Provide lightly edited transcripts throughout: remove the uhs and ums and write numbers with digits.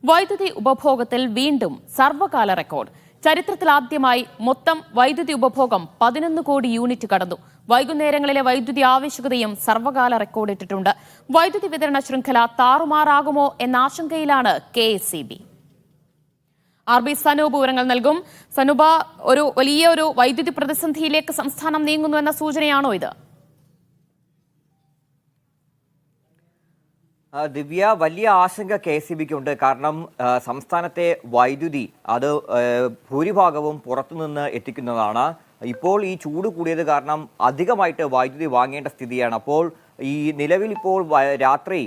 വൈദ്യുതി ഉപഭോഗത്തിൽ വീണ്ടും സർവകാല റെക്കോർഡ്. ചരിത്രത്തിലാദ്യമായി മൊത്തം വൈദ്യുതി ഉപഭോഗം 11 കോടി യൂണിറ്റ് കടന്നു. വൈകുന്നേരങ്ങളിലെ വൈദ്യുതി ആവശ്യകതയും സർവകാല റെക്കോർഡിട്ടിട്ടുണ്ട്. വൈദ്യുതി വിതരണ ശൃംഖല താറുമാറാകുമോ എന്ന ആശങ്കയിലാണ് KSEB. RB സനൂപ് വിവരങ്ങൾ നൽകും. സനൂപ, ഒരു വലിയ വൈദ്യുതി പ്രതിസന്ധിയിലേക്ക് സംസ്ഥാനം നീങ്ങുന്നു എന്ന സൂചനയാണോ ഇത്? ദിവ്യ, വലിയ ആശങ്ക KSEBക്ക് ഉണ്ട്. കാരണം സംസ്ഥാനത്തെ വൈദ്യുതി അത് ഭൂരിഭാഗവും പുറത്തുനിന്ന് എത്തിക്കുന്നതാണ്. ഇപ്പോൾ ഈ ചൂട് കൂടിയത് കാരണം അധികമായിട്ട് വൈദ്യുതി വാങ്ങേണ്ട സ്ഥിതിയാണ്. അപ്പോൾ ഈ നിലവിൽ ഇപ്പോൾ രാത്രി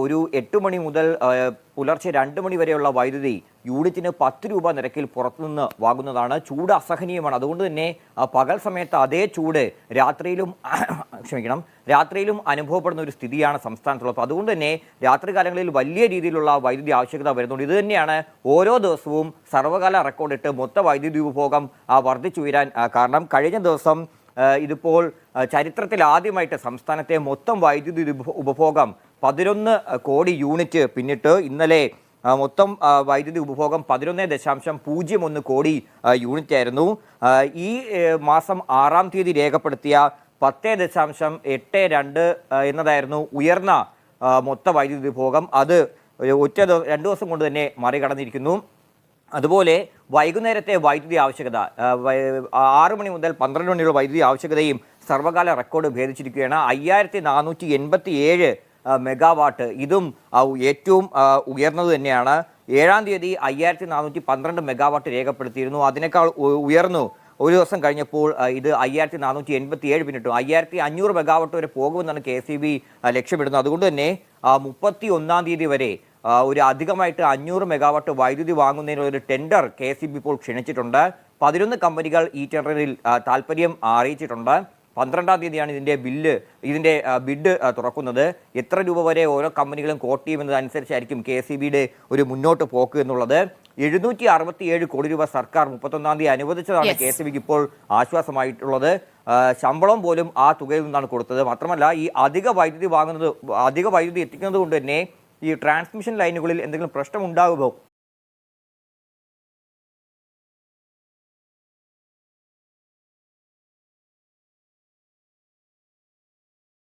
ഒരു 8 മണി മുതൽ പുലർച്ചെ 2 മണി വരെയുള്ള വൈദ്യുതി യൂണിറ്റിന് 10 രൂപ നിരക്കിൽ പുറത്തുനിന്ന് വാങ്ങുന്നതാണ്. ചൂട് അസഹനീയമാണ്. അതുകൊണ്ട് തന്നെ പകൽ സമയത്ത് അതേ ചൂട് രാത്രിയിലും അനുഭവപ്പെടുന്ന ഒരു സ്ഥിതിയാണ് സംസ്ഥാനത്തുള്ളത്. അതുകൊണ്ട് തന്നെ രാത്രികാലങ്ങളിൽ വലിയ രീതിയിലുള്ള വൈദ്യുതി ആവശ്യകത വരുന്നുണ്ട്. ഇത് തന്നെയാണ് ഓരോ ദിവസവും സർവകാല റെക്കോർഡിട്ട് മൊത്ത വൈദ്യുതി ഉപഭോഗം വർദ്ധിച്ചുയരാൻ കാരണം. കഴിഞ്ഞ ദിവസം ഇതിപ്പോൾ ചരിത്രത്തിൽ ആദ്യമായിട്ട് സംസ്ഥാനത്തെ മൊത്തം വൈദ്യുതി ഉപഭോഗം 11 കോടി യൂണിറ്റ് പിന്നിട്ട്. ഇന്നലെ മൊത്തം വൈദ്യുതി ഉപഭോഗം 11.01 കോടി യൂണിറ്റ് ആയിരുന്നു. ഈ മാസം 6-ാം തീയതി രേഖപ്പെടുത്തിയ 10.82 എന്നതായിരുന്നു ഉയർന്ന മൊത്ത വൈദ്യുതി ഉപഭോഗം. അത് 2 ദിവസം കൊണ്ട് തന്നെ മറികടന്നിരിക്കുന്നു. അതുപോലെ വൈകുന്നേരത്തെ വൈദ്യുതി ആവശ്യകത 6 മണി മുതൽ 12 മണിയുള്ള വൈദ്യുതി ആവശ്യകതയും സർവകാല റെക്കോർഡ് ഭേദിച്ചിരിക്കുകയാണ്. 5487 മെഗാവാട്ട്. ഇതും ഏറ്റവും ഉയർന്നത് തന്നെയാണ്. 7-ാം തീയതി 5412 മെഗാവാട്ട് രേഖപ്പെടുത്തിയിരുന്നു. അതിനേക്കാൾ ഉയർന്നു ഒരു ദിവസം കഴിഞ്ഞപ്പോൾ ഇത് 5487 പിന്നിട്ടു. 5500 മെഗാവാട്ട് വരെ പോകുമെന്നാണ് KSEB ലക്ഷ്യമിടുന്നത്. അതുകൊണ്ട് തന്നെ 31-ാം തീയതി വരെ ഒരു അധികമായിട്ട് 500 മെഗാവാട്ട് വൈദ്യുതി വാങ്ങുന്നതിനുള്ള ഒരു ടെൻഡർ KSEB ഇപ്പോൾ ക്ഷണിച്ചിട്ടുണ്ട്. 11 കമ്പനികൾ ഈ ടെൻഡറിൽ താല്പര്യം അറിയിച്ചിട്ടുണ്ട്. 12-ാം തീയതിയാണ് ഇതിന്റെ ബിഡ് തുറക്കുന്നത്. എത്ര രൂപ വരെ ഓരോ കമ്പനികളും കോട്ട് ചെയ്യുമെന്നതനുസരിച്ചായിരിക്കും KSEBയുടെ ഒരു മുന്നോട്ട് പോക്ക് എന്നുള്ളത്. 767 കോടി രൂപ സർക്കാർ 31-ാം തീയതി അനുവദിച്ചതാണ് KSEBക്ക് ഇപ്പോൾ ആശ്വാസമായിട്ടുള്ളത്. ശമ്പളം പോലും ആ തുകയിൽ നിന്നാണ് കൊടുത്തത്. മാത്രമല്ല ഈ അധിക വൈദ്യുതി എത്തിക്കുന്നത് കൊണ്ട് തന്നെ ഈ ട്രാൻസ്മിഷൻ ലൈനുകളിൽ എന്തെങ്കിലും പ്രശ്നം ഉണ്ടാകുമോ